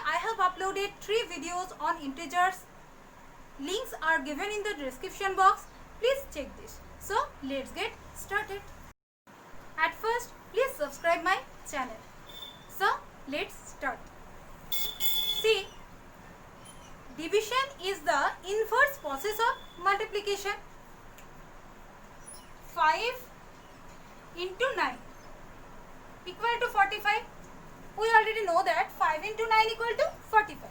I have uploaded 3 videos on integers. Links are given in the description box. Please check this. So let's get started. At first, please subscribe my channel. So let's start. See, division is the inverse process of multiplication. 5 into 9 equal to 45. We already know that 5 into 9 equal to 45.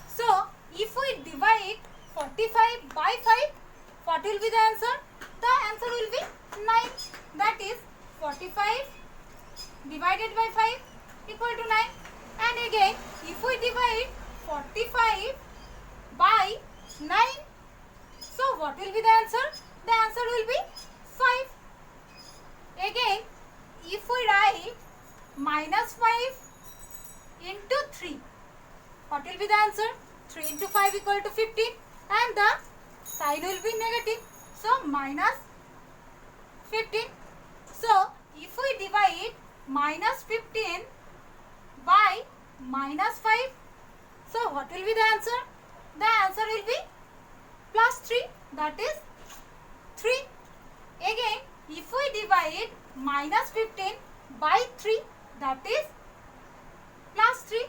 So, if we divide 45 by 5, what will be the answer? The answer will be 9. That is 45 divided by 5 equal to 9. And again, if we divide 45 by 9, so what will be the answer? The answer will be 5. Again, if we write minus 5 into 3, what will be the answer? 3 into 5 equal to 15 and the sign will be negative. So, minus 15. So, if we divide minus 15 by minus 5, so what will be the answer? The answer will be plus 3, that is 3. Again, if we divide minus 15 by 3, that is plus 3.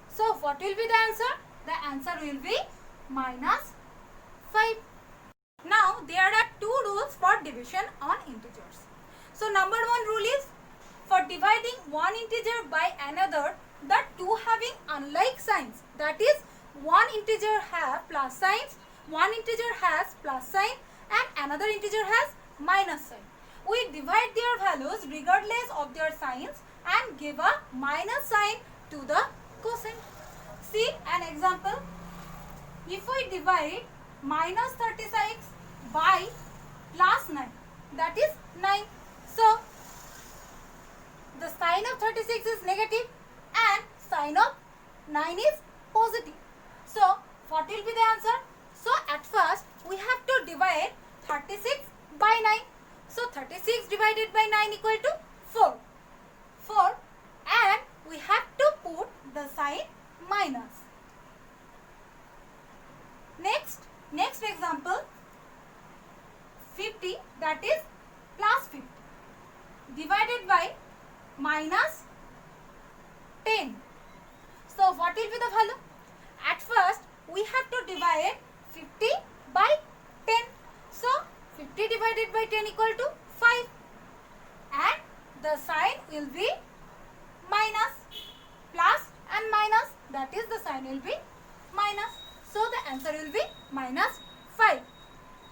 So, what will be the answer? The answer will be minus 5. Now, there are 2 rules for division on integers. So, number 1 rule is for dividing one integer by another, the two having unlike signs. That is, one integer has plus signs, one integer has plus sign and another integer has minus sign. We divide their values regardless of their signs and give a minus sign to the quotient. See an example. If we divide minus 36 by plus 9, that is 9. So, the sign of 36 is negative and sign of 9 is positive. So, what will be the answer? So, at first, we have to divide 36 by 9. So, 36 divided by 9 equal to 4. 4 and we have to put the sign minus. Next example, 50, that is plus 50 divided by minus 10. So, what will be the value? At first, we have to divide 50 by 10. So, 50 divided by 10 equal to 5 and the sign will be minus. Plus and minus, that is the sign will be minus. So, the answer will be minus 5.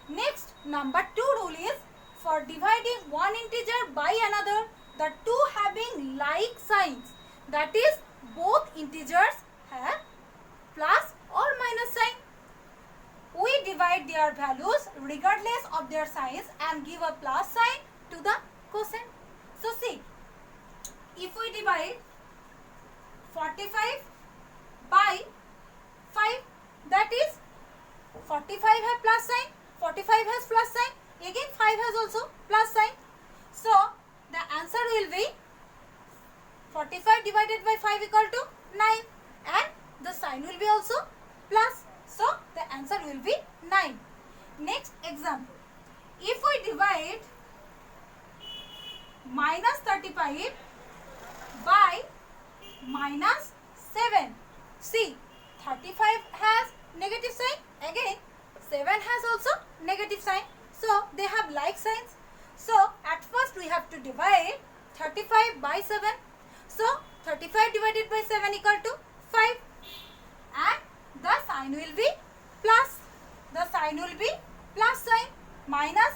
Next, number 2 rule is for dividing one integer by another, the two having like signs. That is, both integers have plus or minus sign. We divide their values regardless of their signs and give a plus sign to the quotient. So, see, if we divide 45 by 5, that is 45 has plus sign, 45 has plus sign, again 5 has also plus sign. So, the answer will be 45 divided by 5 equal to 9 and the sign will be also plus. So, the answer will be 9. Next example, if we divide minus 35 by minus 7, see, 35 has negative sign, again 7 has also negative sign. So, they have like signs. So, at first we have to divide 35 by 7. So, 35 divided by 7 equal to 5 and the sign will be plus. The sign will be plus sign. Minus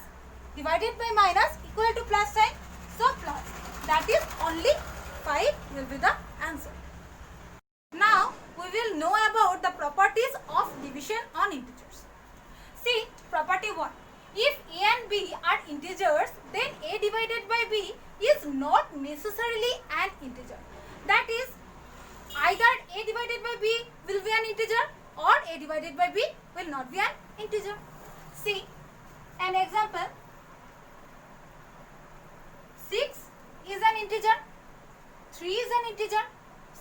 divided by minus equal to plus sign. So, plus. That is only 5 will be the answer. Now, we will know about the properties of division on integers. See, property 1. If a and b are integers, then a divided by b is not necessarily an integer. That is, either a divided by b will be an integer or a divided by b will not be an integer. See, an example, 6 is an integer, 3 is an integer,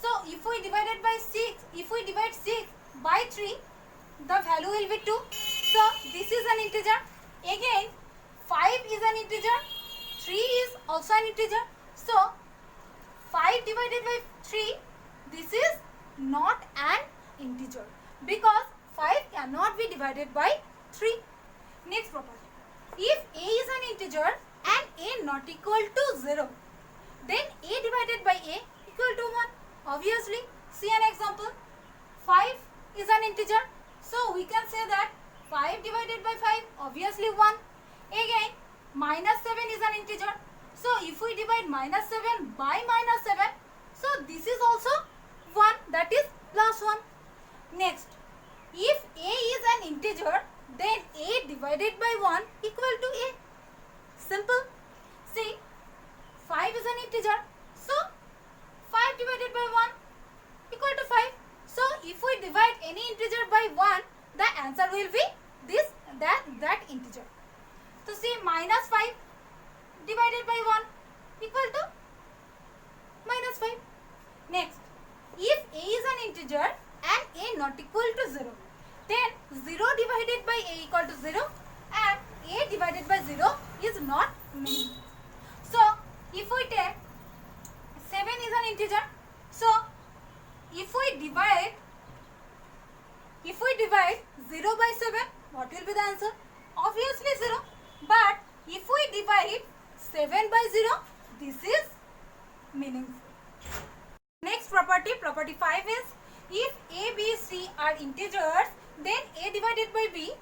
So if we divide 6 by 3, the value will be 2. So this is an integer. Again 5 is an integer, 3 is also an integer. So 5 divided by 3, this is not an integer because 5 cannot be divided by 3. Next property. If a is an integer and a not equal to 0, then a divided by a equal to 1. Obviously, see an example. 5 is an integer. So we can say that 5 divided by 5, obviously 1. Again, minus 7 is an integer. So if we divide minus 7 by minus 7, so this is also 1, that is plus 1. Next, if a is an integer, then a divided by 1 equal to a. Simple. See, 5 is an integer. So 5 divided by 1 equal to 5. So if we divide any integer by 1, the answer will be this, that integer. So see, minus 5 divided by 1 equal to minus 5. Next, if a is an integer and a not equal to 0, then 0 divided by a equal to 0 and a divided by 0 is not meaningful. So if we take 7 is an integer, so if we divide 0 by 7, what will be the answer? Obviously 0. But if we divide 7 by 0, this is meaningful. Next property, property 5 is, if a, b, c are integers, then a divided by b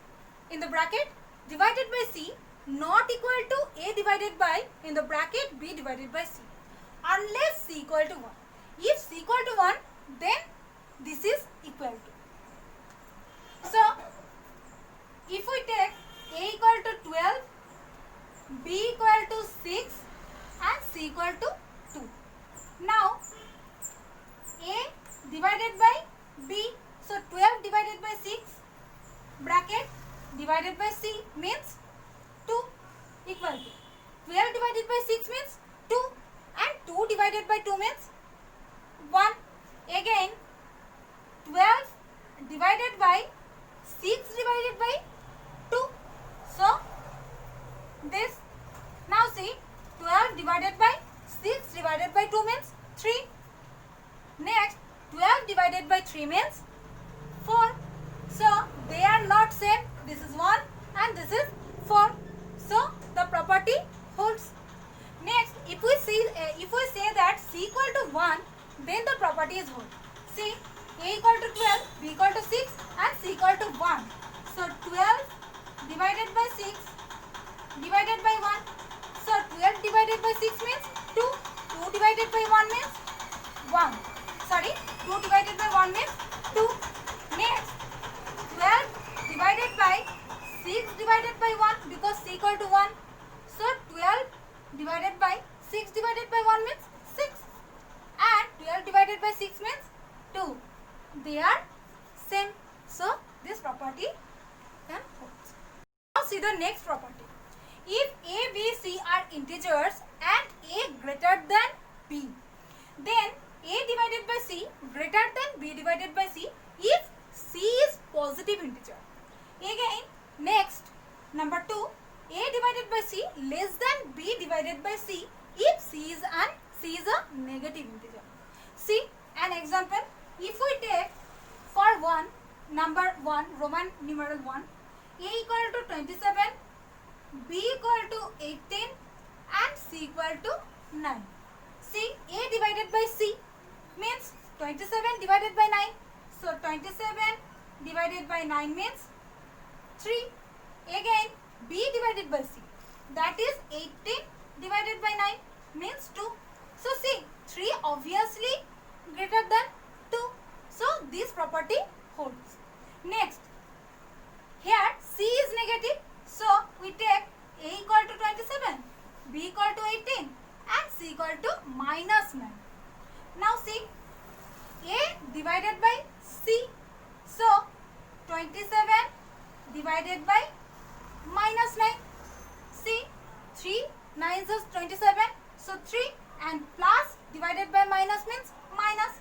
in the bracket divided by c not equal to a divided by in the bracket b divided by c, unless c equal to 1. If c equal to 1, then this is equal to. So if we take a equal to 12, b equal to 6 and c equal to 2. Now a divided by b, so 12 divided by 6 bracket divided by c means 2 equal to 12 divided by 6 means 2 and 2 divided by 2 means 1. Again 12 divided by 6 divided by 2. So this, now see, 12 divided by 6 divided by 2 means 3. Next, 12 divided by 3 means 4. So they are not same. This is 1 and this is 4. So the property holds. Next, if we say that c equal to 1, then the property is hold. See, a equal to 12, b equal to 6 and c equal to 1. So 12 divided by 6 divided by 1. So 12 divided by 6 means 2. 2 divided by 1 means 1. Sorry, 2 divided by 1 means 2. Next, 12 divided by 6 divided by 1 because c equal to 1. So 12 divided by 6 divided by 1 means 6. And 12 divided by 6 means 2. They are same. So this property then holds. Now see the next property. If a, b, c are integers and a greater than b, then a divided by c greater than b divided by c if c is positive integer. Again, next, number 2, a divided by c less than b divided by c if c is a negative integer. See an example. If we take for 1, number 1, Roman numeral 1, a equal to 27, b equal to 18 and c equal to 9. See, a divided by c means 27 divided by 9. So 27 divided by 9 means 3. Again, b divided by c, that is 18 divided by 9 means 2. So see, 3 obviously greater than 2. So this property holds. Next, here c is negative. So we take a equal to 27, b equal to 18 and c equal to minus 9. Now see, a divided by c. So 27 divided by minus 9. See, 3 9s is 27. So 3 and plus divided by minus means minus.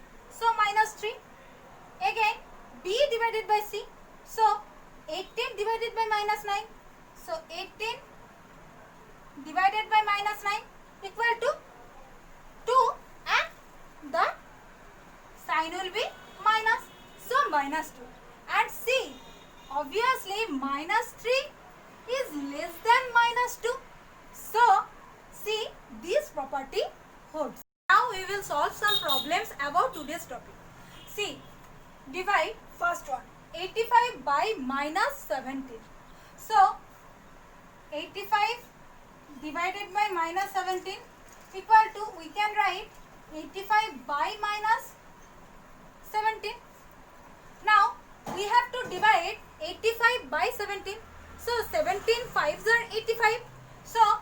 divided by C. So 18 divided by minus 9. So 18 divided by minus 9 equal to 2, and the sign will be minus. So minus 2. And C, obviously minus 3 is less than minus 2. So see, this property holds. Now we will solve some problems about today's topic. See, divide first one 85 by minus 17. So 85 divided by minus 17 equal to, we can write 85 by minus 17. Now we have to divide 85 by 17. So 17 5s are 85. So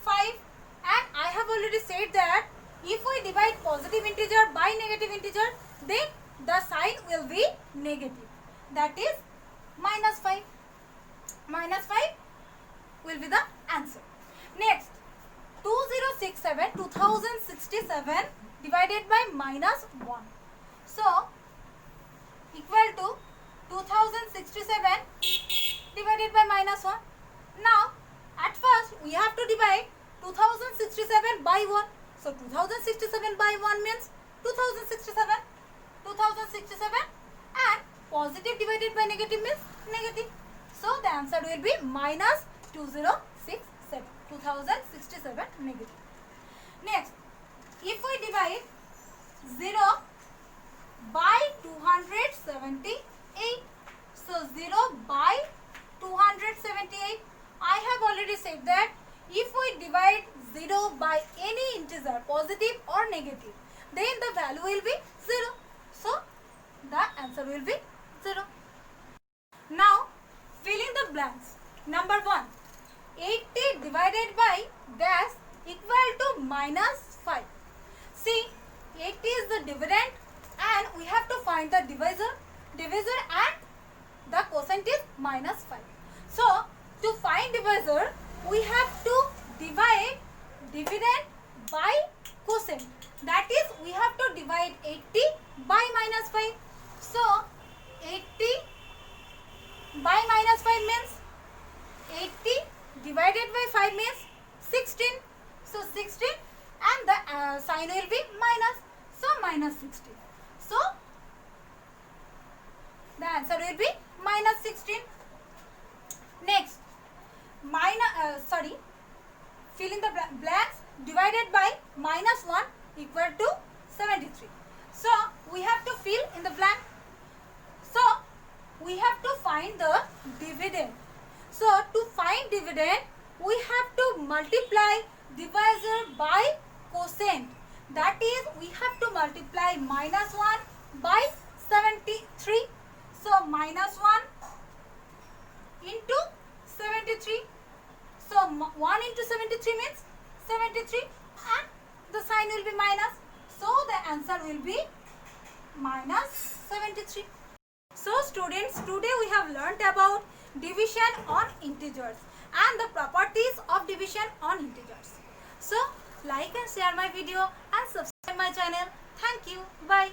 5, and I have already said that if we divide positive integer by negative integer, then the sign will be negative. That is minus 5. Minus 5 will be the answer. Next, 2067 divided by minus 1. So equal to 2067 divided by minus 1. Now at first we have to divide 2067 by 1. So 2067 by 1 means 2067. 2067, and positive divided by negative means negative. So the answer will be minus 2067. 2067 negative. Next, if we divide 0 by 278, so 0 by 278, I have already said that if we divide 0 by any integer, positive or negative, then the value will be 0. So the answer will be 0. Now fill in the blanks. Number 1, 80 divided by dash equal to minus 5. See, 80 is the dividend, and we have to find the divisor, and the quotient is minus 5. So to find divisor, we have to divide dividend by quotient. That is, we have to divide 80 by minus 5. So 80 by minus 5 means 80 divided by 5 means 16. So 16, and the sign will be minus. So minus 16. So the answer will be minus 16. Next, fill in the blanks. Divided by minus 1 equal to 73. So we have to fill in the blank. So we have to find the dividend. So to find dividend, we have to multiply divisor by quotient. That is, we have to multiply minus 1 by 73. So minus 1 into 73. So 1 into 73 means 73, and the sign will be minus. So the answer will be minus 73. So students, today we have learnt about division on integers and the properties of division on integers. So like and share my video and subscribe my channel. Thank you. Bye.